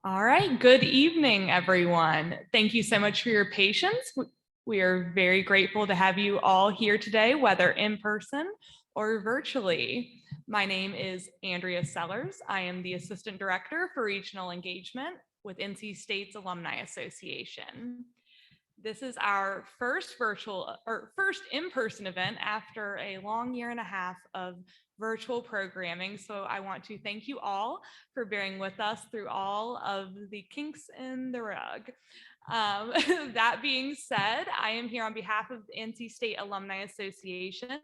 All right, good evening, everyone. Thank you so much for your patience. We are very grateful to have you all here today, whether in person or virtually. My name is Andrea Sellers. I am the Assistant Director for Regional Engagement with NC State's Alumni Association. This is our first in-person event after a long year and a half of virtual programming. So I want to thank you all for bearing with us through all of the kinks in the rug. That being said, I am here on behalf of the NC State Alumni Association,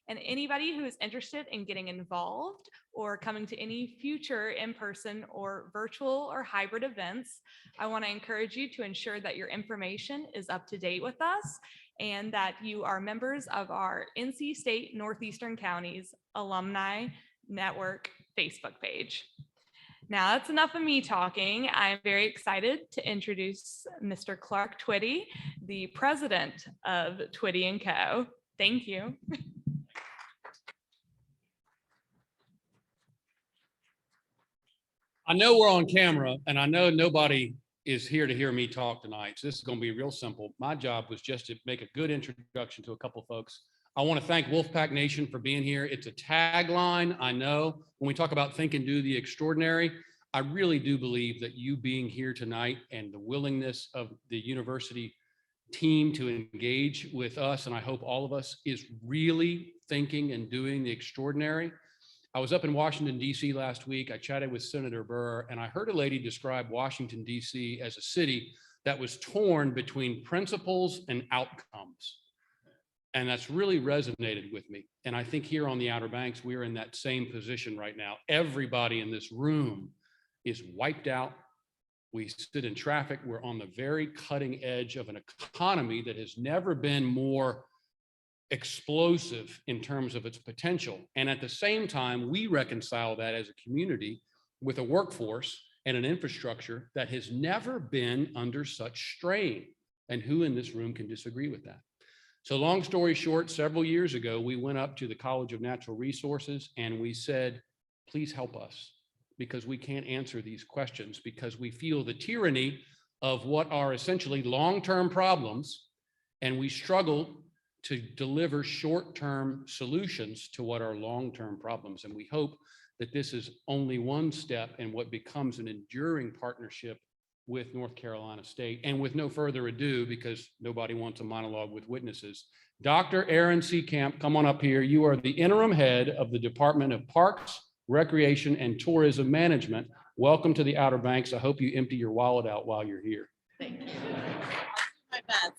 and anybody who is interested in getting involved or coming to any future in-person or virtual or hybrid events, I want to encourage you to ensure that your information is up to date with us and that you are members of our NC State Northeastern Counties Alumni Network Facebook page. Now that's enough of me talking. I'm very excited to introduce Mr. Clark Twiddy, the president of Twiddy & Co. Thank you. I know we're on camera and I know nobody is here to hear me talk tonight. So this is going to be real simple. My job was just to make a good introduction to a couple of folks. I want to thank Wolfpack Nation for being here. It's a tagline. I know when we talk about think and do the extraordinary, I really do believe that you being here tonight and the willingness of the university team to engage with us, and I hope all of us, is really thinking and doing the extraordinary. I was up in Washington, D.C. last week. I chatted with Senator Burr, and I heard a lady describe Washington, D.C. as a city that was torn between principles and outcomes. And that's really resonated with me. And I think here on the Outer Banks, we're in that same position right now. Everybody in this room is wiped out. We sit in traffic. We're on the very cutting edge of an economy that has never been more explosive in terms of its potential. And at the same time, we reconcile that as a community with a workforce and an infrastructure that has never been under such strain. And who in this room can disagree with that? So long story short, several years ago, we went up to the College of Natural Resources and we said, please help us, because we can't answer these questions, because we feel the tyranny of what are essentially long-term problems, and we struggle to deliver short-term solutions to what are long-term problems. And we hope that this is only one step in what becomes an enduring partnership with North Carolina State. And with no further ado, because nobody wants a monologue with witnesses, Dr. Aaron Seekamp, come on up here. You are the interim head of the Department of Parks, Recreation, and Tourism Management. Welcome to the Outer Banks. I hope you empty your wallet out while you're here. Thank you. My best.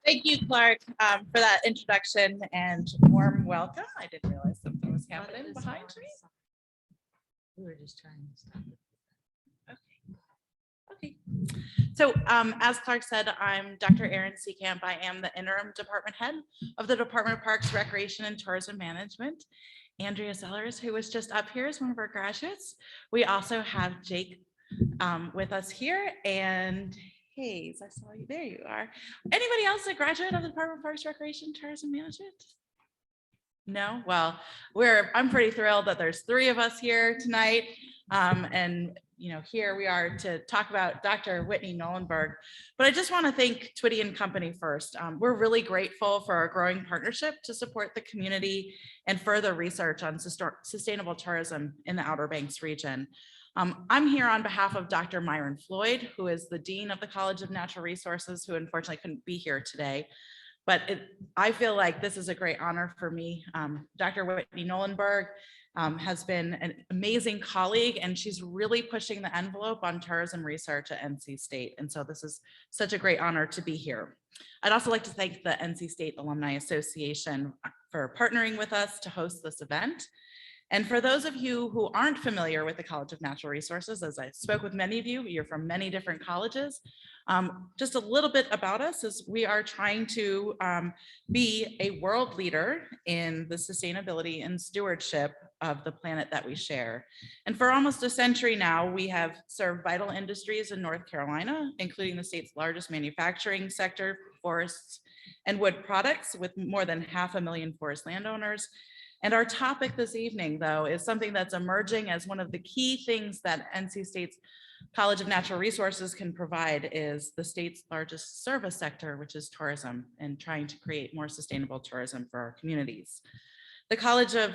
Thank you, Clark, for that introduction and warm welcome. I didn't realize something was happening behind me. We were just trying to stop it. Okay. So as Clark said, I'm Dr. Aaron Seekamp. I am the interim department head of the Department of Parks, Recreation, and Tourism Management. Andrea Sellers, who was just up here, is one of our graduates. We also have Jake with us here, and Hayes, I saw you. There you are. Anybody else a graduate of the Department of Parks, Recreation, Tourism Management? No? Well, I'm pretty thrilled that there's 3 of us here tonight. And here we are to talk about Dr. Whitney Knollenberg. But I just want to thank Twiddy Company first. We're really grateful for our growing partnership to support the community and further research on sustainable tourism in the Outer Banks region. I'm here on behalf of Dr. Myron Floyd, who is the Dean of the College of Natural Resources, who unfortunately couldn't be here today. But I feel like this is a great honor for me. Dr. Whitney Knollenberg has been an amazing colleague, and she's really pushing the envelope on tourism research at NC State. And so this is such a great honor to be here. I'd also like to thank the NC State Alumni Association for partnering with us to host this event. And for those of you who aren't familiar with the College of Natural Resources, as I spoke with many of you, you're from many different colleges. Just a little bit about us is we are trying to be a world leader in the sustainability and stewardship of the planet that we share. And for almost a century now, we have served vital industries in North Carolina, including the state's largest manufacturing sector, forests and wood products, with more than 500,000 forest landowners, And our topic this evening, though, is something that's emerging as one of the key things that NC State's College of Natural Resources can provide is the state's largest service sector, which is tourism, and trying to create more sustainable tourism for our communities. The College of,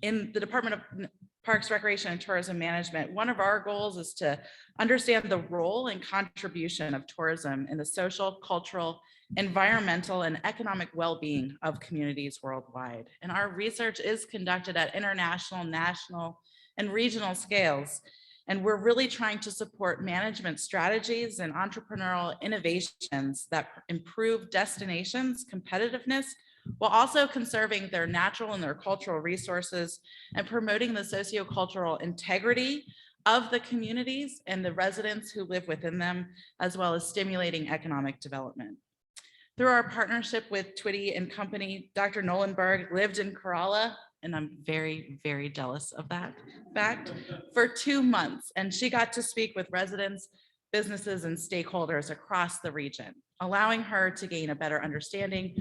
in the Department of Parks, Recreation, and Tourism Management, one of our goals is to understand the role and contribution of tourism in the social, cultural, environmental, and economic well-being of communities worldwide. And our research is conducted at international, national, and regional scales. And we're really trying to support management strategies and entrepreneurial innovations that improve destinations' competitiveness, while also conserving their natural and their cultural resources and promoting the sociocultural integrity of the communities and the residents who live within them, as well as stimulating economic development. Through our partnership with Twiddy Company, Dr. Knollenberg lived in Kerala, and I'm very, very jealous of that fact, for 2 months. And she got to speak with residents, businesses, and stakeholders across the region, allowing her to gain a better understanding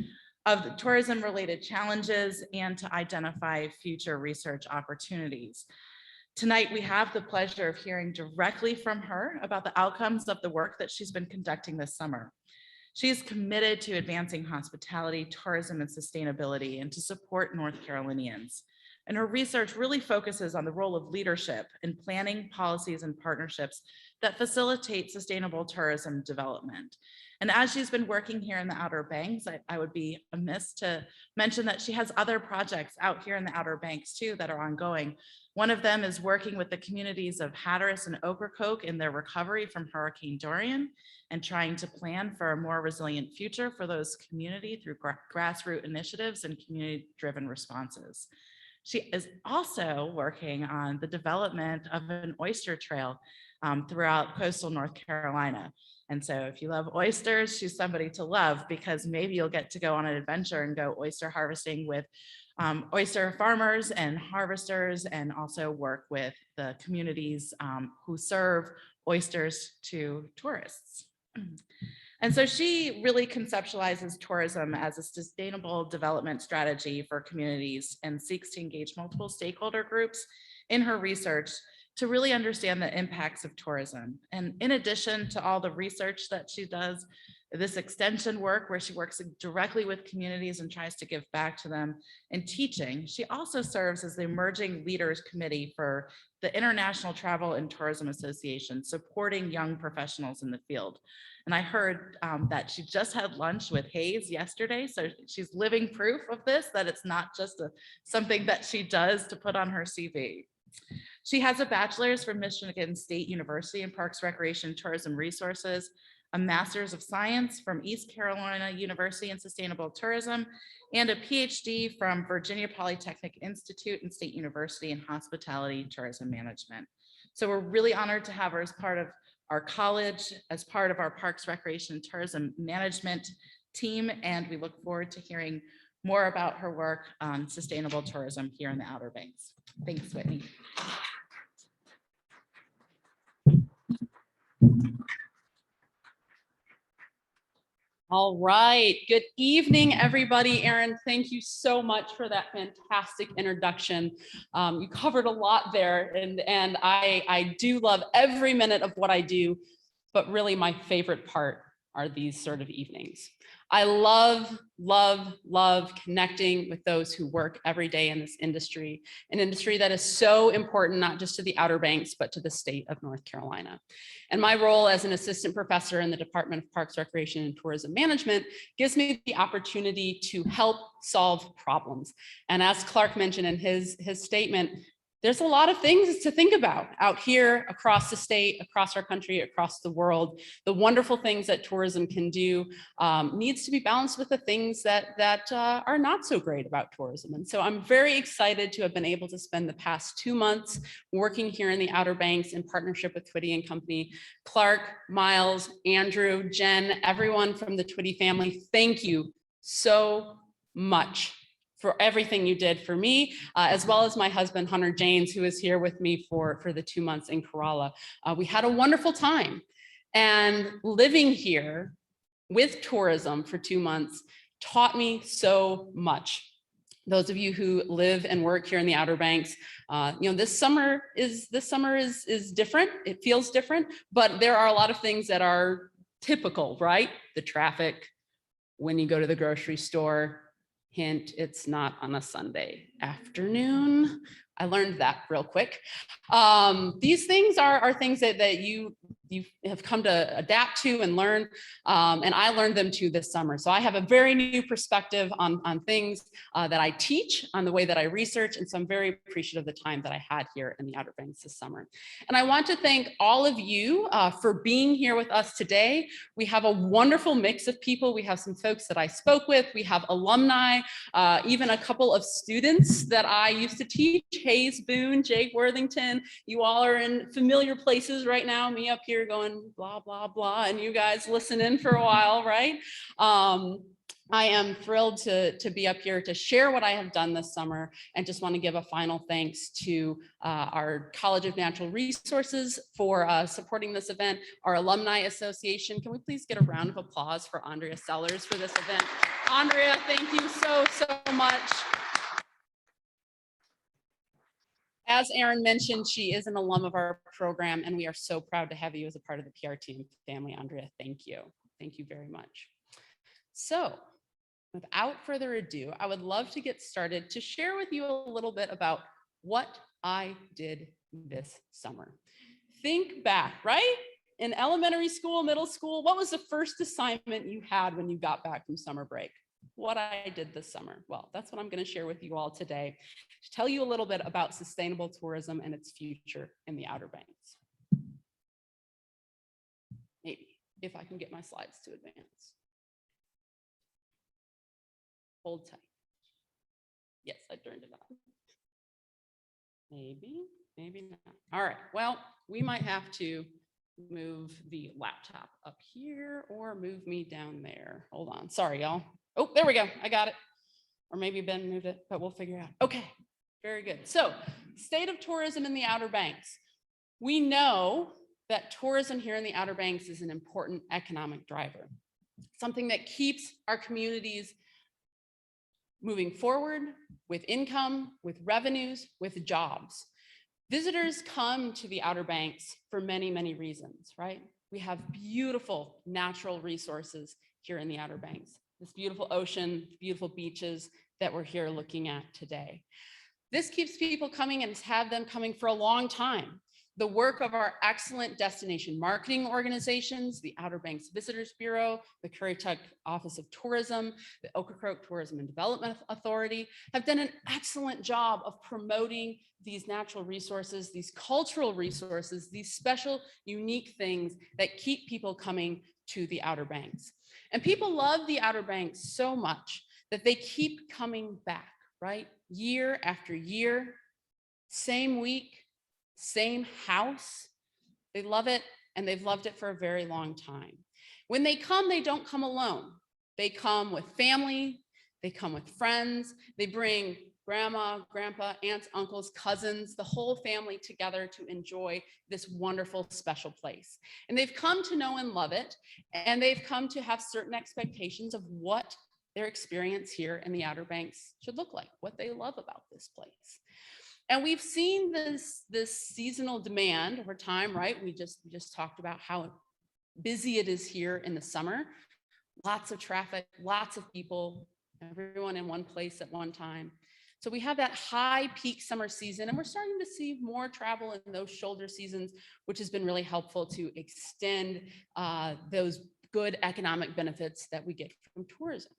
of the tourism-related challenges and to identify future research opportunities. Tonight, we have the pleasure of hearing directly from her about the outcomes of the work that she's been conducting this summer. She is committed to advancing hospitality, tourism, and sustainability, and to support North Carolinians. And her research really focuses on the role of leadership in planning policies and partnerships that facilitate sustainable tourism development. And as she's been working here in the Outer Banks, I would be amiss to mention that she has other projects out here in the Outer Banks too that are ongoing. One of them is working with the communities of Hatteras and Ocracoke in their recovery from Hurricane Dorian and trying to plan for a more resilient future for those community through grassroots initiatives and community-driven responses. She is also working on the development of an oyster trail throughout coastal North Carolina. And so if you love oysters, she's somebody to love, because maybe you'll get to go on an adventure and go oyster harvesting with oyster farmers and harvesters, and also work with the communities who serve oysters to tourists. And so she really conceptualizes tourism as a sustainable development strategy for communities and seeks to engage multiple stakeholder groups in her research to really understand the impacts of tourism. And in addition to all the research that she does, this extension work where she works directly with communities and tries to give back to them in teaching, she also serves as the Emerging Leaders Committee for the International Travel and Tourism Association, supporting young professionals in the field. And I heard that she just had lunch with Hayes yesterday. So she's living proof of this, that it's not just something that she does to put on her CV. She has a bachelor's from Michigan State University in Parks, Recreation, Tourism Resources, a master's of science from East Carolina University in Sustainable Tourism, and a PhD from Virginia Polytechnic Institute and State University in Hospitality Tourism Management. So we're really honored to have her as part of our college, as part of our Parks, Recreation, and Tourism Management team, and we look forward to hearing more about her work on sustainable tourism here in the Outer Banks. Thanks, Whitney. All right. Good evening, everybody. Erin, thank you so much for that fantastic introduction. You covered a lot there, and I do love every minute of what I do, but really my favorite part are these sort of evenings. I love, love, love connecting with those who work every day in this industry, an industry that is so important, not just to the Outer Banks, but to the state of North Carolina. And my role as an assistant professor in the Department of Parks, Recreation, and Tourism Management gives me the opportunity to help solve problems. And as Clark mentioned in his statement, there's a lot of things to think about out here across the state, across our country, across the world. The wonderful things that tourism can do needs to be balanced with the things that are not so great about tourism. And so I'm very excited to have been able to spend the past 2 months working here in the Outer Banks in partnership with Twiddy Company. Clark, Miles, Andrew, Jen, everyone from the Twiddy family, thank you so much for everything you did for me, as well as my husband, Hunter James, who is here with me for the 2 months in Kerala. We had a wonderful time, and living here with tourism for 2 months taught me so much. Those of you who live and work here in the Outer Banks, this summer is different. It feels different, but there are a lot of things that are typical, right? The traffic, when you go to the grocery store, hint, it's not on a Sunday afternoon. I learned that real quick. These things are things that you have come to adapt to and learn. And I learned them too this summer. So I have a very new perspective on things that I teach, on the way that I research. And so I'm very appreciative of the time that I had here in the Outer Banks this summer. And I want to thank all of you for being here with us today. We have a wonderful mix of people. We have some folks that I spoke with. We have alumni, even a couple of students that I used to teach, Hayes Boone, Jake Worthington. You all are in familiar places right now, me up here going blah, blah, blah, and you guys listen in for a while, right? I am thrilled to be up here to share what I have done this summer, and just want to give a final thanks to our College of Natural Resources for supporting this event, our Alumni Association. Can we please get a round of applause for Andrea Sellers for this event? Andrea, thank you so much. As Erin mentioned, she is an alum of our program, and we are so proud to have you as a part of the PR team family. Andrea, thank you. Thank you very much. So without further ado, I would love to get started to share with you a little bit about what I did this summer. Think back, right? In elementary school, middle school, what was the first assignment you had when you got back from summer break? What I did this summer. Well, that's what I'm going to share with you all today, to tell you a little bit about sustainable tourism and its future in the Outer Banks. Maybe, if I can get my slides to advance. Hold tight. Yes, I turned it on. Maybe not. All right, well, we might have to move the laptop up here or move me down there. Hold on, sorry, y'all. Oh, there we go, I got it. Or maybe Ben moved it, but we'll figure it out. Okay, very good. So, state of tourism in the Outer Banks. We know that tourism here in the Outer Banks is an important economic driver, something that keeps our communities moving forward with income, with revenues, with jobs. Visitors come to the Outer Banks for many, many reasons, right? We have beautiful natural resources here in the Outer Banks. This beautiful ocean, beautiful beaches that we're here looking at today. This keeps people coming and has had them coming for a long time. The work of our excellent destination marketing organizations, the Outer Banks Visitors Bureau, the Currituck Office of Tourism, the Ocracoke Tourism and Development Authority, have done an excellent job of promoting these natural resources, these cultural resources, these special, unique things that keep people coming to the Outer Banks. And people love the Outer Banks so much that they keep coming back, right? Year after year, same week, same house. They love it, and they've loved it for a very long time. When they come, they don't come alone. They come with family, they come with friends, they bring grandma, grandpa, aunts, uncles, cousins, the whole family together to enjoy this wonderful, special place. And they've come to know and love it, and they've come to have certain expectations of what their experience here in the Outer Banks should look like, what they love about this place. And we've seen this seasonal demand over time, right? We just talked about how busy it is here in the summer. Lots of traffic, lots of people, everyone in one place at one time. So we have that high peak summer season, and we're starting to see more travel in those shoulder seasons, which has been really helpful to extend those good economic benefits that we get from tourism.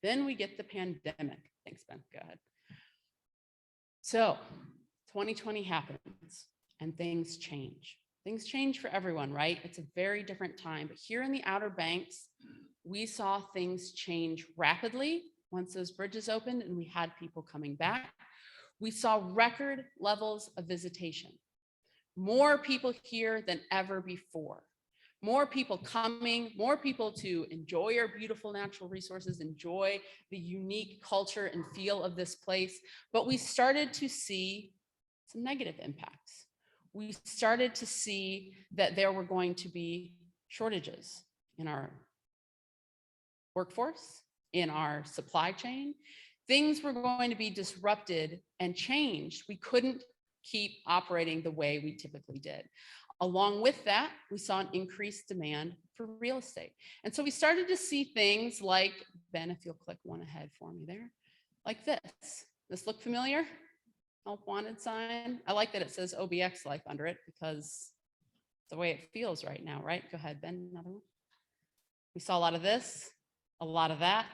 Then we get the pandemic. Thanks, Ben. Go ahead. So 2020 happens and things change. Things change for everyone, right? It's a very different time. But here in the Outer Banks, we saw things change rapidly once those bridges opened and we had people coming back. We saw record levels of visitation. More people here than ever before. More people coming, more people to enjoy our beautiful natural resources, enjoy the unique culture and feel of this place. But we started to see some negative impacts. We started to see that there were going to be shortages in our workforce, in our supply chain, things were going to be disrupted and changed. We couldn't keep operating the way we typically did. Along with that, we saw an increased demand for real estate. And so we started to see things like, Ben, if you'll click one ahead for me there, like this. This look familiar? Help wanted sign. I like that it says OBX Life under it because it's the way it feels right now, right? Go ahead, Ben, another one. We saw a lot of this, a lot of that.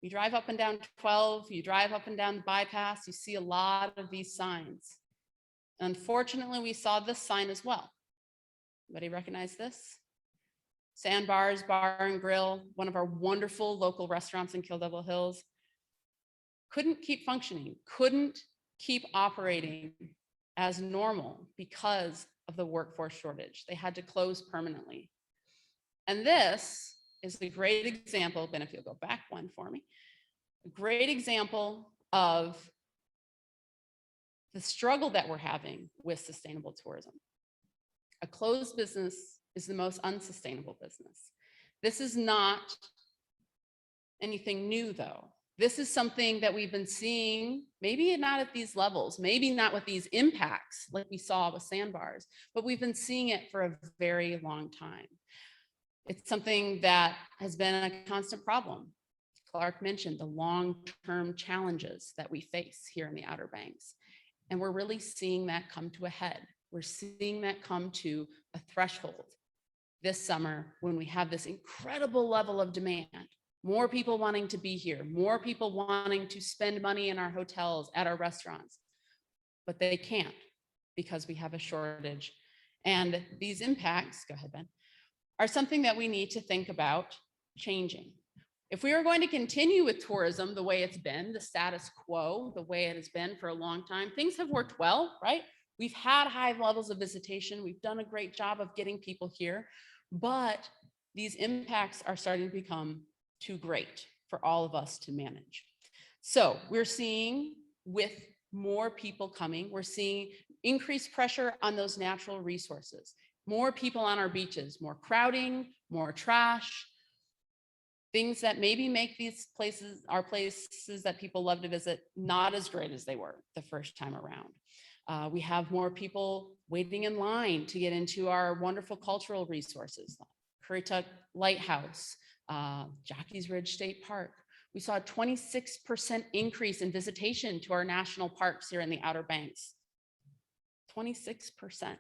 You drive up and down 12, you drive up and down the bypass, you see a lot of these signs. Unfortunately, we saw this sign as well. Anybody recognize this? Sandbars Bar and Grill, one of our wonderful local restaurants in Kill Devil Hills, couldn't keep functioning, couldn't keep operating as normal because of the workforce shortage. They had to close permanently. And this is a great example, Ben, if you'll go back one for me, a great example of the struggle that we're having with sustainable tourism. A closed business is the most unsustainable business. This is not anything new, though. This is something that we've been seeing, maybe not at these levels, maybe not with these impacts like we saw with sandbars, but we've been seeing it for a very long time. It's something that has been a constant problem. Clark mentioned the long-term challenges that we face here in the Outer Banks. And we're really seeing that come to a head. We're seeing that come to a threshold this summer when we have this incredible level of demand. More people wanting to be here, more people wanting to spend money in our hotels, at our restaurants, but they can't because we have a shortage. And these impacts, go ahead, Ben, are something that we need to think about changing. If we are going to continue with tourism the way it's been, the status quo, the way it has been for a long time, things have worked well, right? We've had high levels of visitation. We've done a great job of getting people here, but these impacts are starting to become too great for all of us to manage. So we're seeing with more people coming, we're seeing increased pressure on those natural resources, more people on our beaches, more crowding, more trash, things that maybe make these places, our places that people love to visit, not as great as they were the first time around. We have more people waiting in line to get into our wonderful cultural resources, Currituck Lighthouse, Jockey's Ridge State Park. We saw a 26% increase in visitation to our national parks here in the Outer Banks. 26%.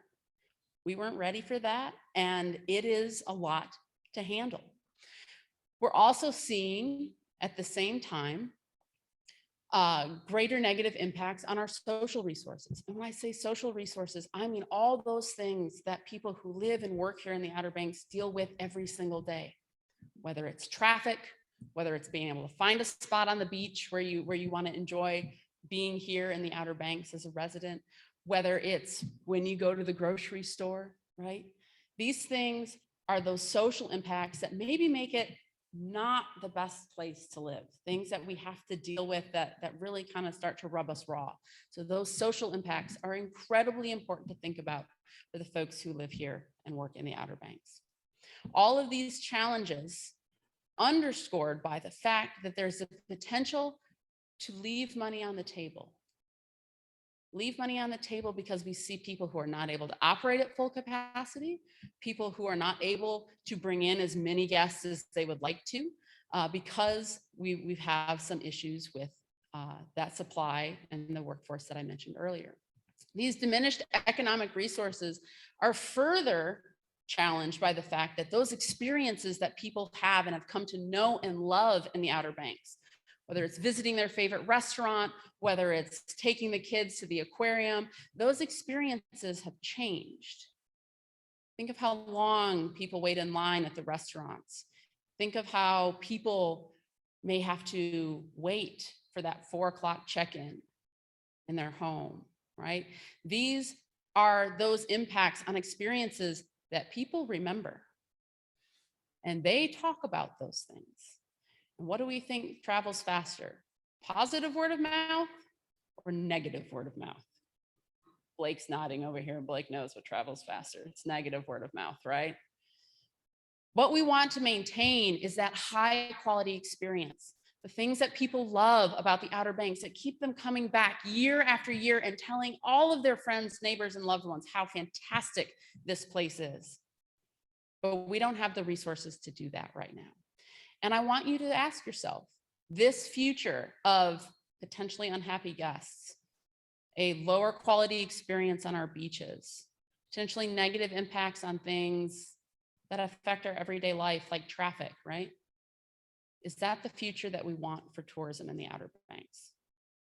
We weren't ready for that, and it is a lot to handle. We're also seeing at the same time greater negative impacts on our social resources. And when I say social resources, I mean all those things that people who live and work here in the Outer Banks deal with every single day. Whether it's traffic, whether it's being able to find a spot on the beach where you want to enjoy being here in the Outer Banks as a resident, whether it's when you go to the grocery store, right? These things are those social impacts that maybe make it not the best place to live, things that we have to deal with that really kind of start to rub us raw. So those social impacts are incredibly important to think about for the folks who live here and work in the Outer Banks. All of these challenges underscored by the fact that there's a potential to leave money on the table. Leave money on the table because we see people who are not able to operate at full capacity, people who are not able to bring in as many guests as they would like to, because we have some issues with that supply and the workforce that I mentioned earlier. These diminished economic resources are further challenged by the fact that those experiences that people have and have come to know and love in the Outer Banks, whether it's visiting their favorite restaurant, whether it's taking the kids to the aquarium, those experiences have changed. Think of how long people wait in line at the restaurants. Think of how people may have to wait for that 4 o'clock check-in in their home, right? These are those impacts on experiences that people remember. And they talk about those things. And what do we think travels faster? Positive word of mouth or negative word of mouth? Blake's nodding over here. Blake knows what travels faster. It's negative word of mouth, right? What we want to maintain is that high quality experience, the things that people love about the Outer Banks that keep them coming back year after year and telling all of their friends, neighbors, and loved ones how fantastic this place is. But we don't have the resources to do that right now. And I want you to ask yourself, this future of potentially unhappy guests, a lower quality experience on our beaches, potentially negative impacts on things that affect our everyday life, like traffic, right? Is that the future that we want for tourism in the Outer Banks?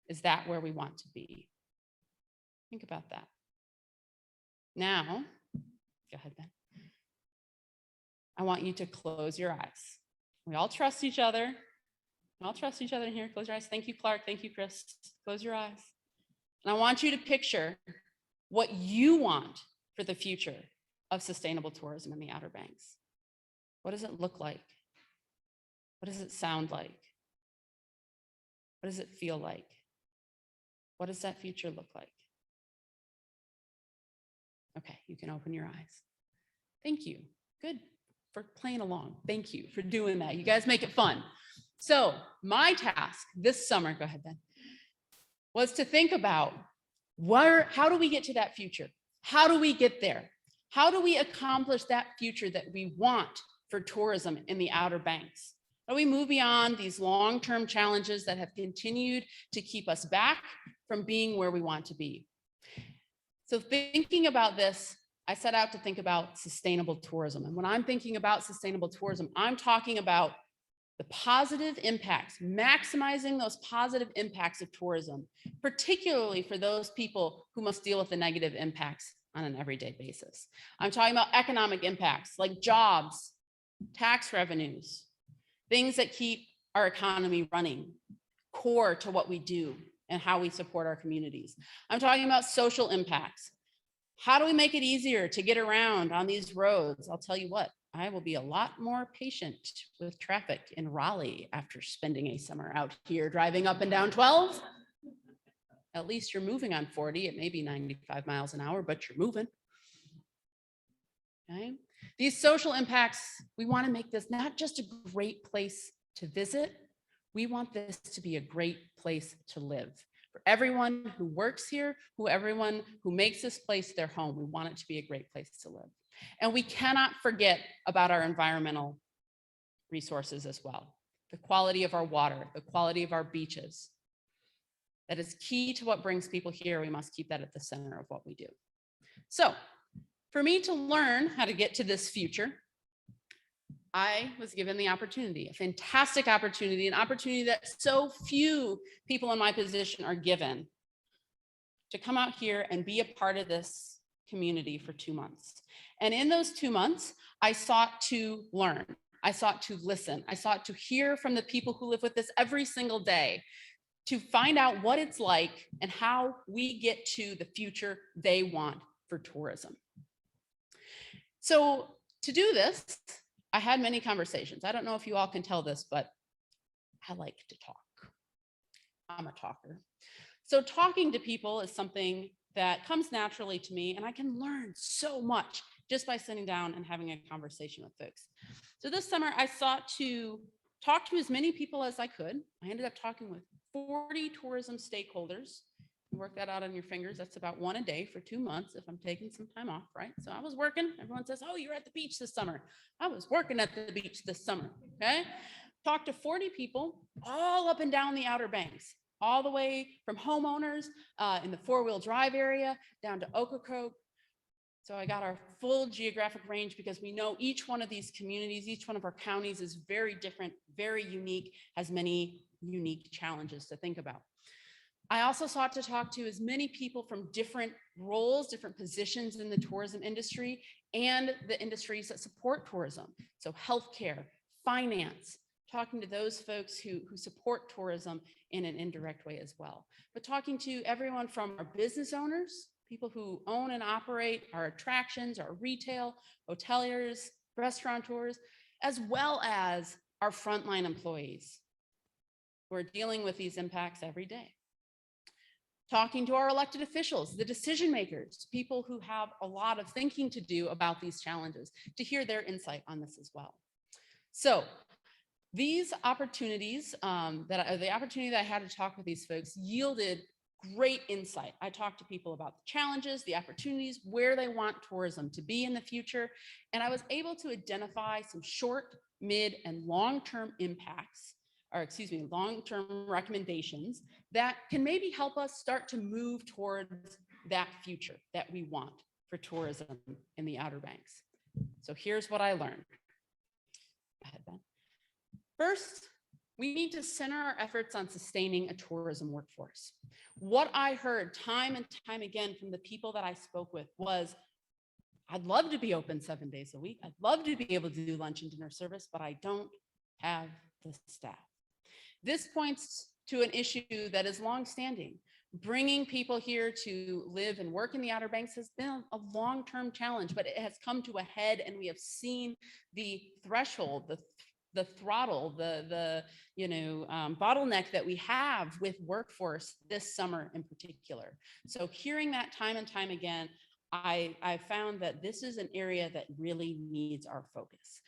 Is that where we want to be? Think about that. Now, go ahead, Ben. I want you to close your eyes. We all trust each other. We all trust each other in here. Close your eyes. Thank you, Clark. Thank you, Chris. Close your eyes. And I want you to picture what you want for the future of sustainable tourism in the Outer Banks. What does it look like? What does it sound like? What does it feel like? What does that future look like? Okay, you can open your eyes. Thank you. Good for playing along. Thank you for doing that. You guys make it fun. So my task this summer, go ahead, Ben, was to think about how do we get to that future? How do we get there? How do we accomplish that future that we want for tourism in the Outer Banks? How do we move beyond these long-term challenges that have continued to keep us back from being where we want to be? So thinking about this, I set out to think about sustainable tourism. And when I'm thinking about sustainable tourism, I'm talking about the positive impacts, maximizing those positive impacts of tourism, particularly for those people who must deal with the negative impacts on an everyday basis. I'm talking about economic impacts like jobs, tax revenues, things that keep our economy running, core to what we do and how we support our communities. I'm talking about social impacts. How do we make it easier to get around on these roads? I'll tell you what, I will be a lot more patient with traffic in Raleigh after spending a summer out here driving up and down 12. At least you're moving on 40. It may be 95 miles an hour, but you're moving. Okay. These social impacts, we want to make this not just a great place to visit, we want this to be a great place to live. For everyone who works here, everyone who makes this place their home, we want it to be a great place to live. And we cannot forget about our environmental resources as well. The quality of our water, the quality of our beaches. That is key to what brings people here. We must keep that at the center of what we do. So for me to learn how to get to this future, I was given the opportunity, a fantastic opportunity, an opportunity that so few people in my position are given, to come out here and be a part of this community for 2 months. And in those 2 months, I sought to learn. I sought to listen. I sought to hear from the people who live with us every single day, to find out what it's like and how we get to the future they want for tourism. So to do this, I had many conversations. I don't know if you all can tell this, but I like to talk. I'm a talker. So talking to people is something that comes naturally to me, and I can learn so much just by sitting down and having a conversation with folks. So this summer, I sought to talk to as many people as I could. I ended up talking with 40 tourism stakeholders. You work that out on your fingers. That's about 1 a day for 2 months if I'm taking some time off, right? So I was working. Everyone says, oh, you're at the beach this summer. I was working at the beach this summer, okay? Talked to 40 people all up and down the Outer Banks, all the way from homeowners in the 4-wheel drive area down to Ocracoke. So I got our full geographic range because we know each one of these communities, each one of our counties is very different, very unique, has many unique challenges to think about. I also sought to talk to as many people from different roles, different positions in the tourism industry and the industries that support tourism. So healthcare, finance, talking to those folks who support tourism in an indirect way as well. But talking to everyone from our business owners, people who own and operate our attractions, our retail, hoteliers, restaurateurs, as well as our frontline employees who are dealing with these impacts every day. Talking to our elected officials, the decision makers, people who have a lot of thinking to do about these challenges, to hear their insight on this as well. So These opportunities, the opportunity that I had to talk with these folks yielded great insight. I talked to people about the challenges, the opportunities, where they want tourism to be in the future. And I was able to identify some short, mid, and long-term impacts, or excuse me, long-term recommendations that can maybe help us start to move towards that future that we want for tourism in the Outer Banks. So here's what I learned. Go ahead, Ben. First, we need to center our efforts on sustaining a tourism workforce. What I heard time and time again from the people that I spoke with was, I'd love to be open 7 days a week. I'd love to be able to do lunch and dinner service, but I don't have the staff. This points to an issue that is longstanding. Bringing people here to live and work in the Outer Banks has been a long-term challenge, but it has come to a head, and we have seen the threshold, the throttle, the bottleneck that we have with workforce this summer in particular. So hearing that time and time again, I found that this is an area that really needs our focus.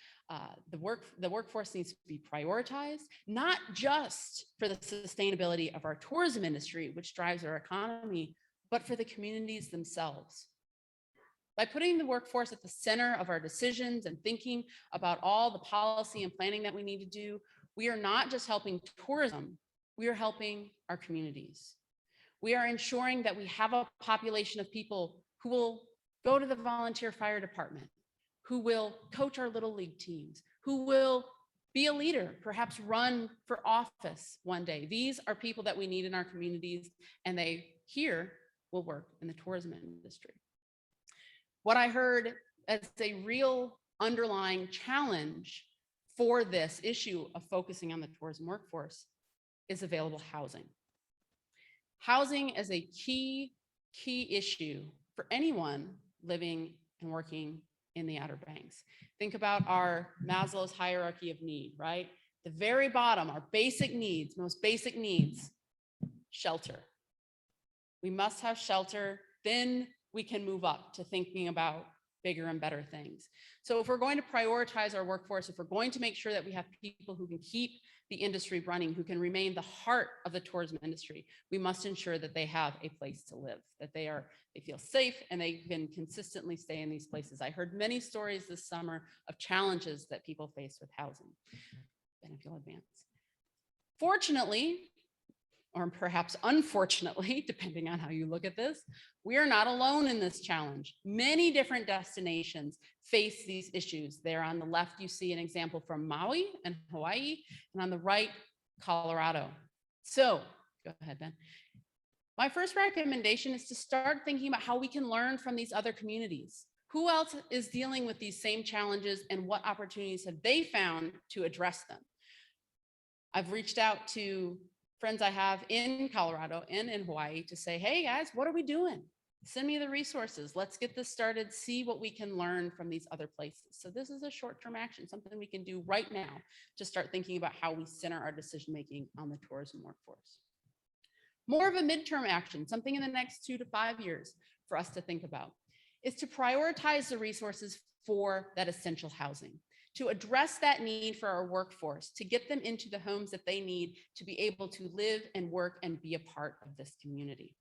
The workforce needs to be prioritized, not just for the sustainability of our tourism industry, which drives our economy, but for the communities themselves. By putting the workforce at the center of our decisions and thinking about all the policy and planning that we need to do, we are not just helping tourism, we are helping our communities. We are ensuring that we have a population of people who will go to the volunteer fire department, who will coach our Little League teams, who will be a leader, perhaps run for office one day. These are people that we need in our communities, and they here will work in the tourism industry. What I heard as a real underlying challenge for this issue of focusing on the tourism workforce is available housing. Housing is a key issue for anyone living and working in the Outer Banks. Think about our Maslow's hierarchy of need, right? The very bottom, our basic needs, most basic needs, shelter. We must have shelter, then we can move up to thinking about bigger and better things. So if we're going to prioritize our workforce, if we're going to make sure that we have people who can keep the industry running, who can remain the heart of the tourism industry, we must ensure that they have a place to live, that they feel safe and they can consistently stay in these places. I heard many stories this summer of challenges that people face with housing. And if you'll advance. Fortunately, or perhaps unfortunately, depending on how you look at this, we are not alone in this challenge. Many different destinations face these issues. There on the left, you see an example from Maui and Hawaii, and on the right, Colorado. So go ahead, Ben. My first recommendation is to start thinking about how we can learn from these other communities. Who else is dealing with these same challenges, and what opportunities have they found to address them? I've reached out to friends I have in Colorado and in Hawaii to say, hey guys, what are we doing? Send me the resources. Let's get this started, see what we can learn from these other places. So this is a short-term action, something we can do right now to start thinking about how we center our decision-making on the tourism workforce. More of a midterm action, something in the next 2 to 5 years for us to think about, is to prioritize the resources for that essential housing, to address that need for our workforce, to get them into the homes that they need to be able to live and work and be a part of this community.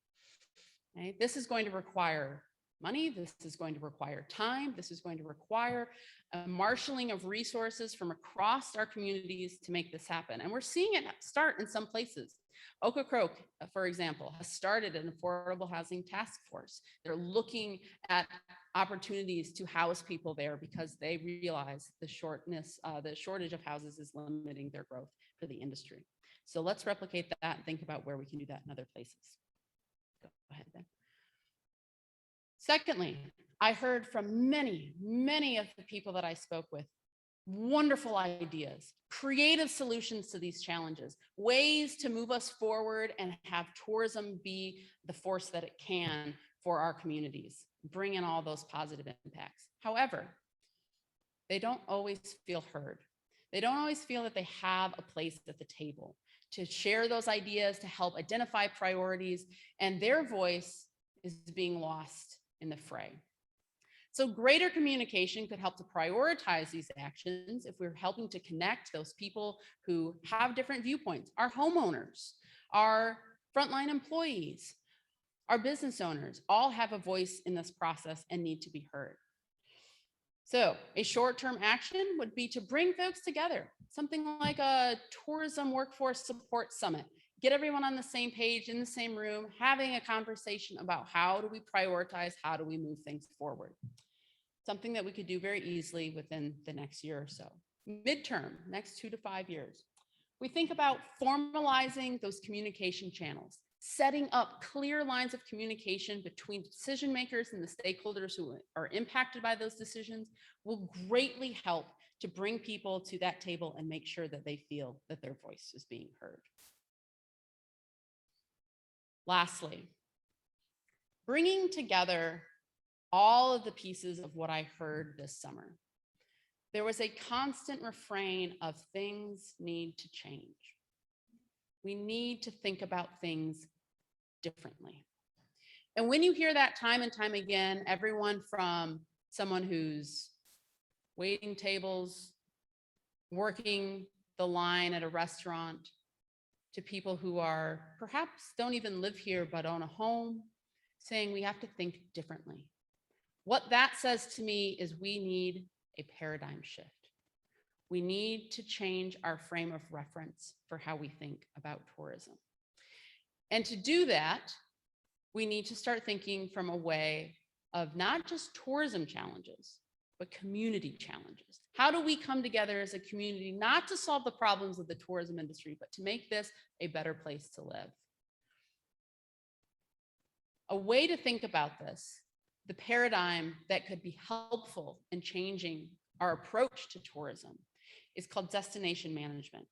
Okay? This is going to require money. This is going to require time. This is going to require a marshaling of resources from across our communities to make this happen. And we're seeing it start in some places. Ocracoke, for example, has started an affordable housing task force. They're looking at opportunities to house people there because they realize the shortage of houses is limiting their growth for the industry. So let's replicate that and think about where we can do that in other places. Go ahead, Ben. Secondly, I heard from many of the people that I spoke with wonderful ideas, creative solutions to these challenges, ways to move us forward and have tourism be the force that it can for our communities, bring in all those positive impacts. However, they don't always feel heard. They don't always feel that they have a place at the table to share those ideas, to help identify priorities, and their voice is being lost in the fray. So greater communication could help to prioritize these actions if we're helping to connect those people who have different viewpoints, our homeowners, our frontline employees, our business owners, all have a voice in this process and need to be heard. So a short-term action would be to bring folks together, something like a tourism workforce support summit. Get everyone on the same page, in the same room, having a conversation about how do we prioritize, how do we move things forward. Something that we could do very easily within the next year or so. Midterm, next 2 to 5 years. We think about formalizing those communication channels, setting up clear lines of communication between decision makers and the stakeholders who are impacted by those decisions will greatly help to bring people to that table and make sure that they feel that their voice is being heard. Lastly, bringing together all of the pieces of what I heard this summer. There was a constant refrain of things need to change. We need to think about things differently. And when you hear that time and time again, everyone from someone who's waiting tables, working the line at a restaurant, to people who are perhaps don't even live here but own a home, saying we have to think differently. What that says to me is we need a paradigm shift. We need to change our frame of reference for how we think about tourism. And to do that, we need to start thinking from a way of not just tourism challenges, but community challenges. How do we come together as a community, not to solve the problems of the tourism industry, but to make this a better place to live? A way to think about this, the paradigm that could be helpful in changing our approach to tourism, is called destination management.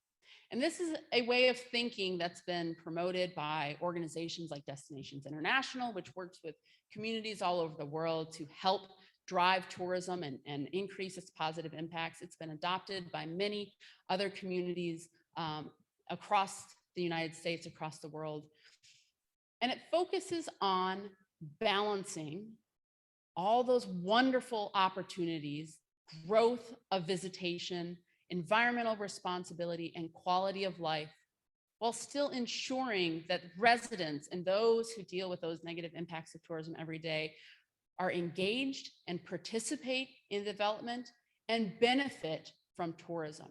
And this is a way of thinking that's been promoted by organizations like Destinations International, which works with communities all over the world to help drive tourism and increase its positive impacts. It's been adopted by many other communities across the United States, across the world. And it focuses on balancing all those wonderful opportunities, growth of visitation, environmental responsibility, and quality of life, while still ensuring that residents and those who deal with those negative impacts of tourism every day are engaged and participate in development and benefit from tourism.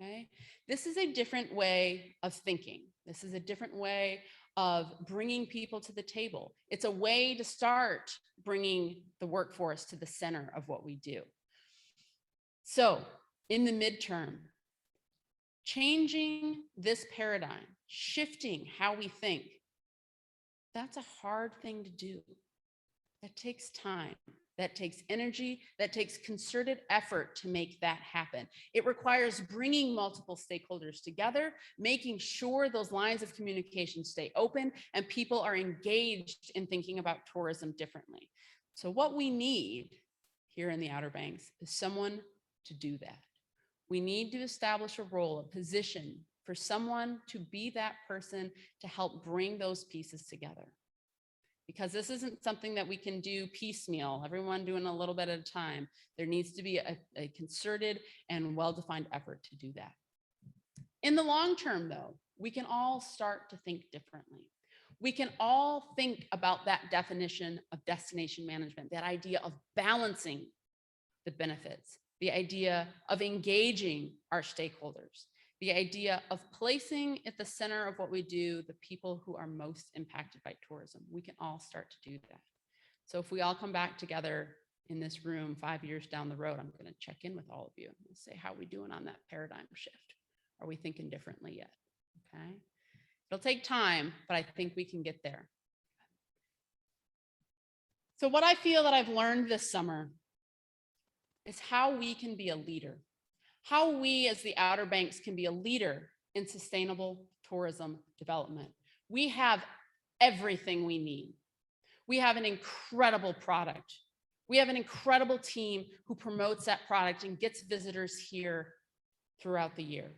Okay? This is a different way of thinking. This is a different way of bringing people to the table. It's a way to start bringing the workforce to the center of what we do. So in the midterm, changing this paradigm, shifting how we think, that's a hard thing to do. That takes time, that takes energy, that takes concerted effort to make that happen. It requires bringing multiple stakeholders together, making sure those lines of communication stay open and people are engaged in thinking about tourism differently. So what we need here in the Outer Banks is someone to do that. We need to establish a role, a position for someone to be that person to help bring those pieces together. Because this isn't something that we can do piecemeal, everyone doing a little bit at a time. There needs to be a concerted and well-defined effort to do that. In the long term, though, we can all start to think differently. We can all think about that definition of destination management, that idea of balancing the benefits, the idea of engaging our stakeholders, the idea of placing at the center of what we do the people who are most impacted by tourism. We can all start to do that. So if we all come back together in this room 5 years down the road, I'm going to check in with all of you and say, how are we doing on that paradigm shift? Are we thinking differently yet? Okay. It'll take time, but I think we can get there. So what I feel that I've learned this summer is how we can be a leader. How we as the Outer Banks can be a leader in sustainable tourism development. We have everything we need. We have an incredible product. We have an incredible team who promotes that product and gets visitors here throughout the year.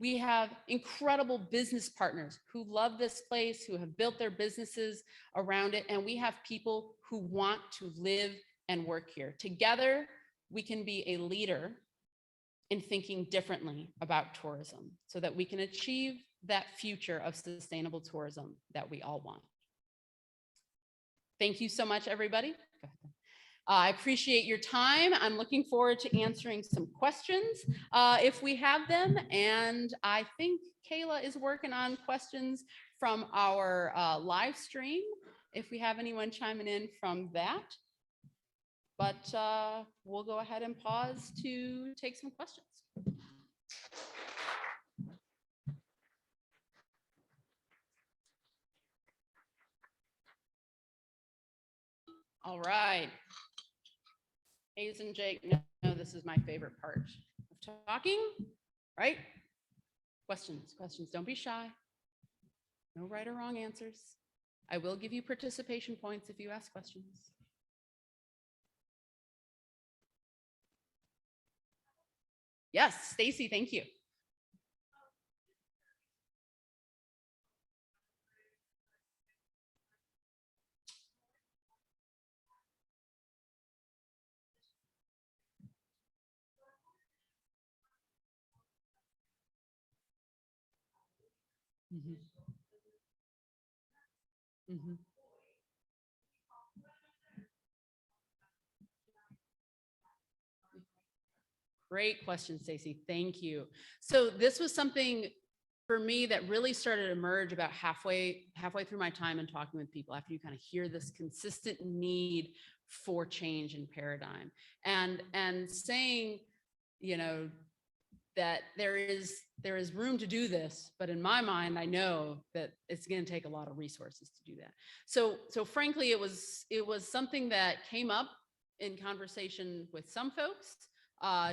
We have incredible business partners who love this place, who have built their businesses around it, and we have people who want to live and work here. Together, we can be a leader in thinking differently about tourism so that we can achieve that future of sustainable tourism that we all want. Thank you so much, everybody. I appreciate your time. I'm looking forward to answering some questions if we have them. And I think Kayla is working on questions from our live stream, if we have anyone chiming in from that. But we'll go ahead and pause to take some questions. All right. Hayes and Jake know this is my favorite part of talking, right? Questions, questions. Don't be shy. No right or wrong answers. I will give you participation points if you ask questions. Yes, Stacy, thank you. Mhm. Mhm. Great question, Stacy. Thank you. So this was something for me that really started to emerge about halfway through my time and talking with people, after you kind of hear this consistent need for change in paradigm and saying, you know, that there is room to do this, but in my mind, I know that it's going to take a lot of resources to do that. So frankly, it was something that came up in conversation with some folks.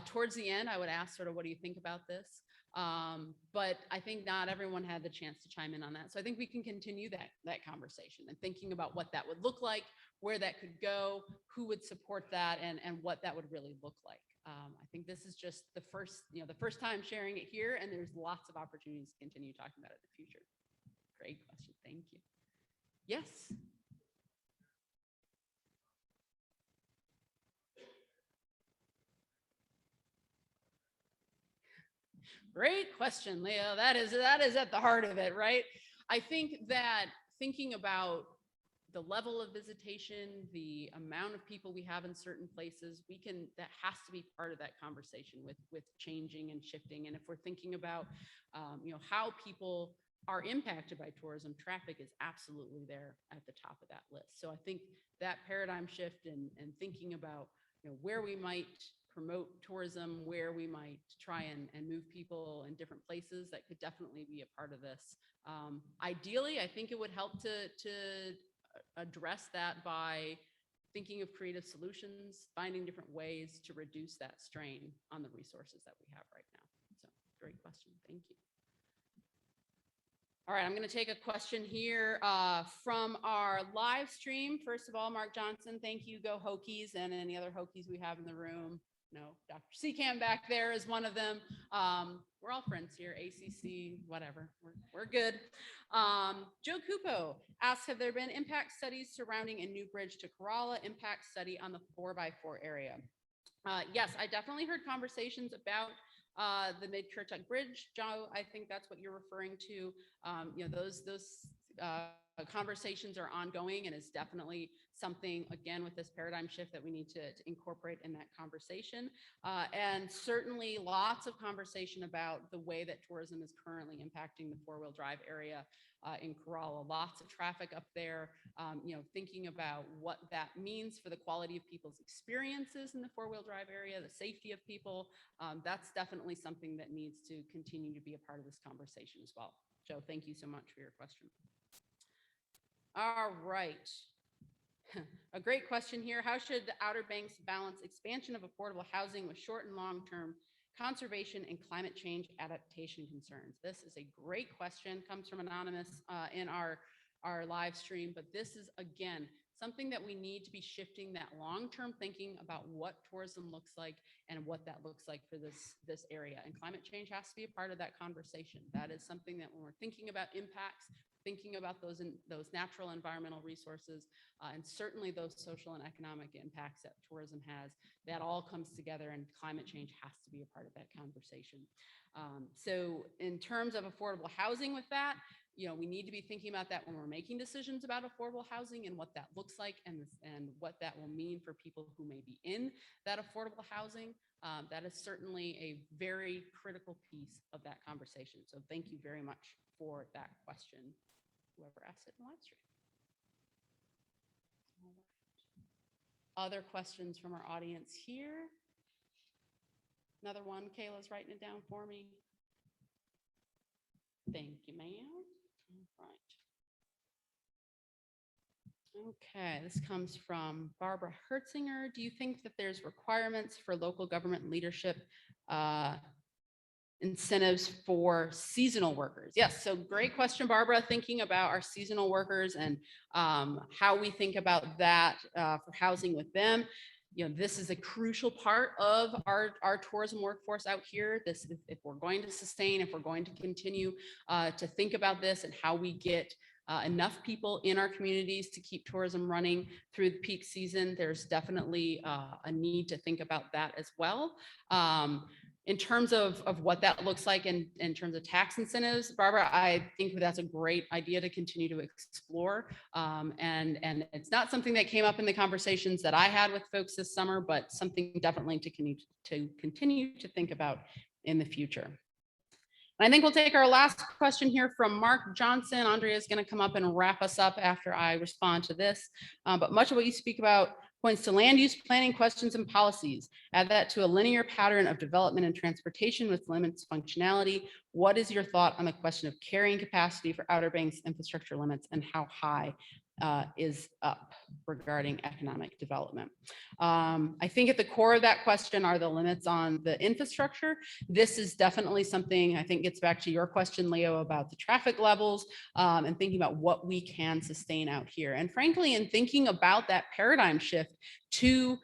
Towards the end, I would ask sort of, what do you think about this? But I think not everyone had the chance to chime in on that. So I think we can continue that conversation and thinking about what that would look like, where that could go, who would support that, and what that would really look like. I think this is just the first time sharing it here, and there's lots of opportunities to continue talking about it in the future. Great question. Thank you. Yes. Great question, Leo. That is at the heart of it, right? I think that thinking about the level of visitation, the amount of people we have in certain places, that has to be part of that conversation with changing and shifting. And if we're thinking about, how people are impacted by tourism, traffic is absolutely there at the top of that list. So I think that paradigm shift and thinking about, where we might promote tourism, where we might try and move people in different places, that could definitely be a part of this. Ideally, I think it would help to address that by thinking of creative solutions, finding different ways to reduce that strain on the resources that we have right now. So great question. Thank you. All right, I'm going to take a question here from our live stream. First of all, Mark Johnson, thank you. Go Hokies, and any other Hokies we have in the room. No, Dr. Seacam back there is one of them. We're all friends here, ACC, whatever, we're good. Joe Cupo asks, have there been impact studies surrounding a new bridge to Kerala, impact study on the 4x4 area? Yes, I definitely heard conversations about the Mid-Kirtuk Bridge. Joe, I think that's what you're referring to. Those conversations are ongoing, and is definitely something, again, with this paradigm shift, that we need to incorporate in that conversation. And certainly lots of conversation about the way that tourism is currently impacting the four-wheel drive area in Kerala. Lots of traffic up there, thinking about what that means for the quality of people's experiences in the four-wheel drive area, the safety of people. That's definitely something that needs to continue to be a part of this conversation as well. Joe, thank you so much for your question. All right. A great question here. How should the Outer Banks balance expansion of affordable housing with short and long-term conservation and climate change adaptation concerns? This is a great question. Comes from Anonymous in our live stream, but this is, again, something that we need to be shifting that long-term thinking about what tourism looks like and what that looks like for this area. And climate change has to be a part of that conversation. That is something that when we're thinking about impacts, thinking about those natural environmental resources, and certainly those social and economic impacts that tourism has, that all comes together, and climate change has to be a part of that conversation. So in terms of affordable housing with that, we need to be thinking about that when we're making decisions about affordable housing and what that looks like and what that will mean for people who may be in that affordable housing. That is certainly a very critical piece of that conversation. So thank you very much for that question, whoever asked it in the live stream. All right. Other questions from our audience here? Another one, Kayla's writing it down for me. Thank you, ma'am. All right. Okay, this comes from Barbara Hertzinger. Do you think that there's requirements for local government leadership incentives for seasonal workers? Yes, so great question, Barbara. Thinking about our seasonal workers and how we think about that for housing with them. This is a crucial part of our tourism workforce out here. This, if we're going to sustain, if we're going to continue to think about this and how we get enough people in our communities to keep tourism running through the peak season, there's definitely a need to think about that as well. In terms of what that looks like in terms of tax incentives, Barbara, I think that's a great idea to continue to explore. And it's not something that came up in the conversations that I had with folks this summer, but something definitely to continue to think about in the future. And I think we'll take our last question here from Mark Johnson. Andrea is going to come up and wrap us up after I respond to this. But much of what you speak about points to land use planning questions and policies. Add that to a linear pattern of development and transportation with limits functionality. What is your thought on the question of carrying capacity for Outer Banks infrastructure limits, and how high is up regarding economic development? I think at the core of that question are the limits on the infrastructure. This is definitely something I think gets back to your question, Leo, about the traffic levels and thinking about what we can sustain out here. And frankly, in thinking about that paradigm shift to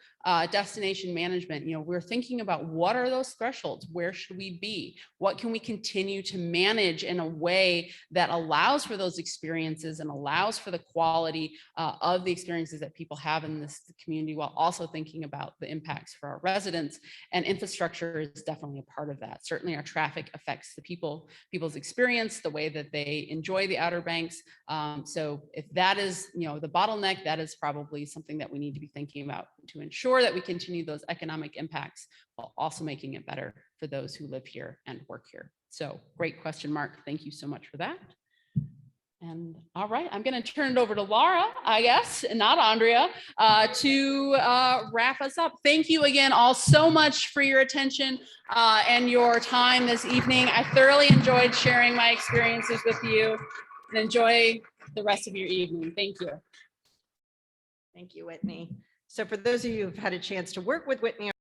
destination management, we're thinking about what are those thresholds? Where should we be? What can we continue to manage in a way that allows for those experiences and allows for the quality of the experiences that people have in this community, while also thinking about the impacts for our residents? And infrastructure is definitely a part of that. Certainly our traffic affects the people's experience, the way that they enjoy the Outer Banks. So if that is, the bottleneck, that is probably something that we need to be thinking about to ensure that we continue those economic impacts while also making it better for those who live here and work here. So great question, Mark. Thank you so much for that. And all right, I'm going to turn it over to Laura, I guess, and not Andrea, to wrap us up. Thank you again all so much for your attention and your time this evening. I thoroughly enjoyed sharing my experiences with you, and enjoy the rest of your evening. Thank you. Thank you, Whitney. So for those of you who've had a chance to work with Whitney